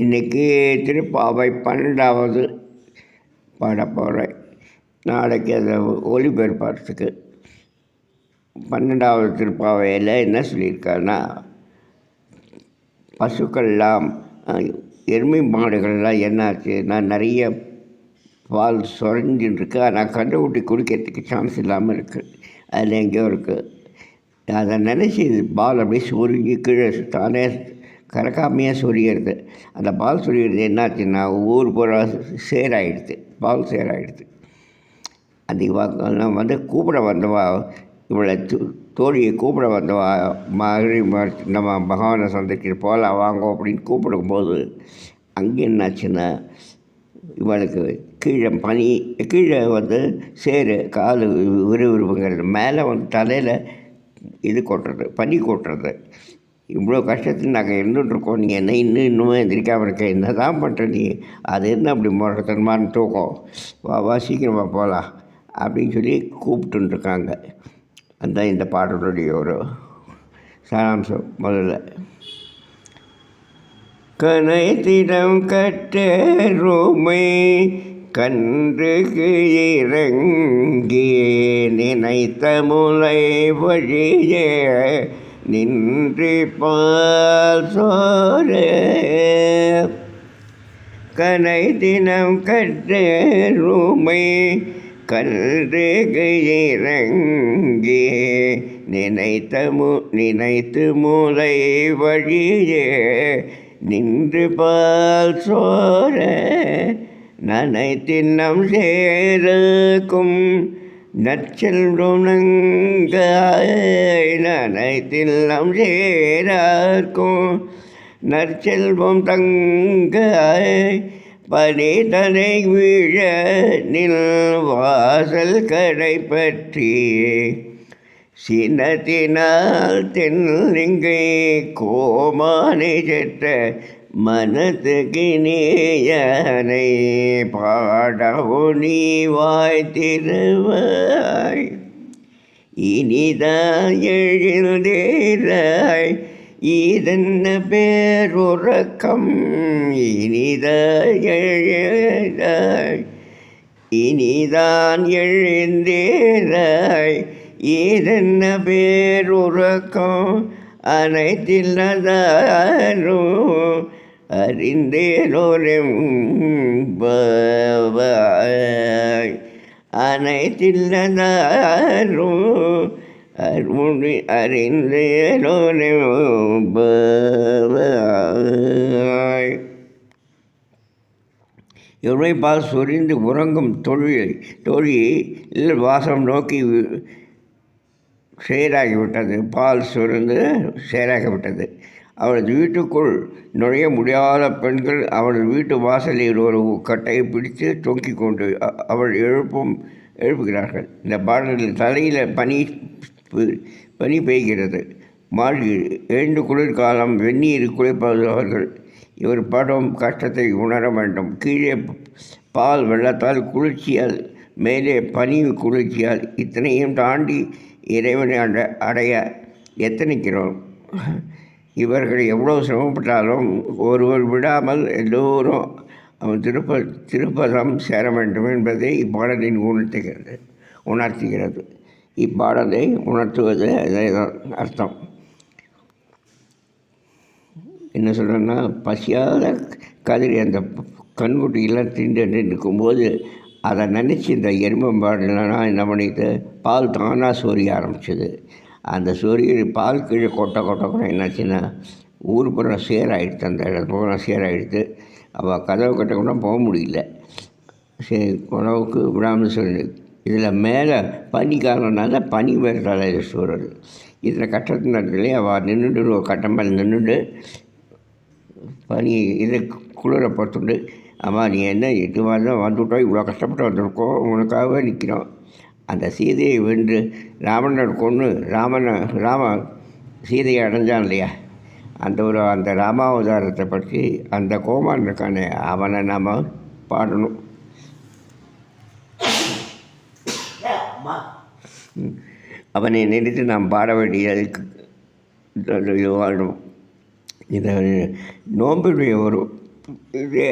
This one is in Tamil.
இன்றைக்கி திருப்பாவை 12வது பாட போகிறேன். நாளைக்கு அதை ஒளிபரப்புறதுக்கு 12வது திருப்பாவையில் என்ன சொல்லியிருக்காருன்னா, பசுக்கள்லாம் எருமை மாடுகள்லாம் என்னாச்சுன்னா நிறைய பால் சுரஞ்சின்னு ஆனால் கண்டுகுட்டி குடிக்கிறதுக்கு சான்ஸ் இல்லாமல் இருக்குது. அதில் எங்கேயோ இருக்குது. அதை நினச்சி பால் அப்படியே சுருங்கி கீழே தானே கறக்காமையாக சொரியிறது. அந்த பால் சொரியிறது என்னாச்சுன்னா ஊர் பூரா சேராயிடுது, பால் சேராயிடுது. அந்த இவெல்லாம் கூப்பிட வந்தவா, இவளை தோழியை கூப்பிட வந்தவா மகரி நம்ம பகவானை சந்திச்சு போகலாம் வாங்க அப்படின்னு கூப்பிடும்போது அங்கே என்னாச்சுன்னா இவளுக்கு கீழே சேரு காலு விறுவிறுப்புங்கிறது, மேலே தலையில் இது கொட்டுறது, பனி கொட்டுறது. இவ்வளோ கஷ்டத்தில் நாங்கள் இருந்துகிட்ருக்கோம், நீங்கள் என்ன இன்னுமே எந்திரிக்காமல் இருக்க, என்ன தான் பண்ணுற நீ, அது என்ன அப்படி முரட்டத்தனமான தூக்கம், வா சீக்கிரமாக போகலாம் அப்படின்னு சொல்லி கூப்பிட்டுருக்காங்க. அதுதான் இந்த பாடலுடைய ஒரு சாராம்சம். முதல்ல கனைத்திடம் கற்றருமை கன்றுக்கு இறங்கி நினைத்த முலை வழியே நின்று பால் சோர கனை தினம் கற்றருமை கன்றுக்கு இறங்கி நினைத்து முலை வழியே நின்று பால் சோர நனைத்தின்னம் சேருக்கும் நற்செல்வம் நங்காய் நனைத்தில்லம் சேரார்க்கும் நற்செல்வம் தங்காய் பனிதனை வீழ நில் வாசல் கடை பற்றி சினத்தினால் தென்லிங்கை கோமானை செற்ற மனத்துக்கு நேயனை பாடவோ நீ வாய் திருவாய் இனிதான் எழுந்தேராய் இதென்ன பேருறக்கம் இனிதான் எழுந்தேராய் இதென்ன பேருறக்கம் அனைத்தில்லதாரும் அறிந்தேனோரும் அனைத்தில்லதாரும் அறிந்தேனோரும் எவ்வளவு சொரிந்து உறங்கும் தொழில் வாசம் நோக்கி சேராகிவிட்டது, பால் சுரந்து சேராகிவிட்டது. அவளது வீட்டுக்குள் நுழைய முடியாத பெண்கள் அவளது வீட்டு வாசலில் ஒரு கட்டையை பிடித்து தொங்கிக் கொண்டு அவள் எழுப்புகிறார்கள். இந்த பாடலில் தலையில் பனி பெய்கிறது, மாறி எழுந்து குளிர்காலம் வெந்நீர் குளிப்பவர்கள் இவர் படும் கஷ்டத்தை உணர வேண்டும். கீழே பால் வெள்ளத்தால் குளிர்ச்சியால், மேலே பனி குளிர்ச்சியால், இத்தனையும் தாண்டி இறைவனை அடைய எத்தனைக்கிறோம். இவர்கள் எவ்வளோ சிரமப்பட்டாலும் ஒருவர் விடாமல் எல்லோரும் அவன் திருப்பதம் சேர வேண்டும் என்பதை இப்பாடலின் உணர்த்துகிறது. இப்பாடலை உணர்த்துவது அதேதான் அர்த்தம். என்ன சொல்கிறேன்னா, பசியாத கதிரி அந்த கண்குட்டியெல்லாம் திண்டு இருக்கும்போது அதை நினச்சி இந்த எறும்பம்பாடுலாம் என்ன பண்ணிட்டு பால் தானாக சொரிய ஆரம்பிச்சிது. அந்த பால் கீழே கொட்ட என்னாச்சுன்னா ஊர் பூரா சேராகிடுது, அந்த இடத்து பூரா சேராகிடுது. அவள் கதவு கட்ட கூட போக முடியல, உணவுக்கு விடாமல் சொல்லி. இதில் மேலே பனி காரணம்னால பனி வேறு தலையில் சூழல். இதில் கட்டத்து நேரத்துலேயே அவள் நின்றுட்டு ஒரு கட்டம் மேலே நின்றுட்டு பனி இதை குளிரை பார்த்துட்டு, அம்மா நீ என்ன இது மாதிரி தான் வந்துவிட்டோம், இவ்வளோ கஷ்டப்பட்டு வந்திருக்கோம், உனக்காகவே நிற்கிறோம். அந்த சீதையை வென்று ராவணனை கொன்று ராம சீதையை அடைஞ்சான் இல்லையா, அந்த ராமாவதாரத்தை பற்றி அந்த கோமான் இருக்கானே அவனை நாம் பாடணும். அவனை நினைத்து நாம் பாட வேண்டியதுக்கு வாழணும். இதை நோம்பினுடைய ஒரு இது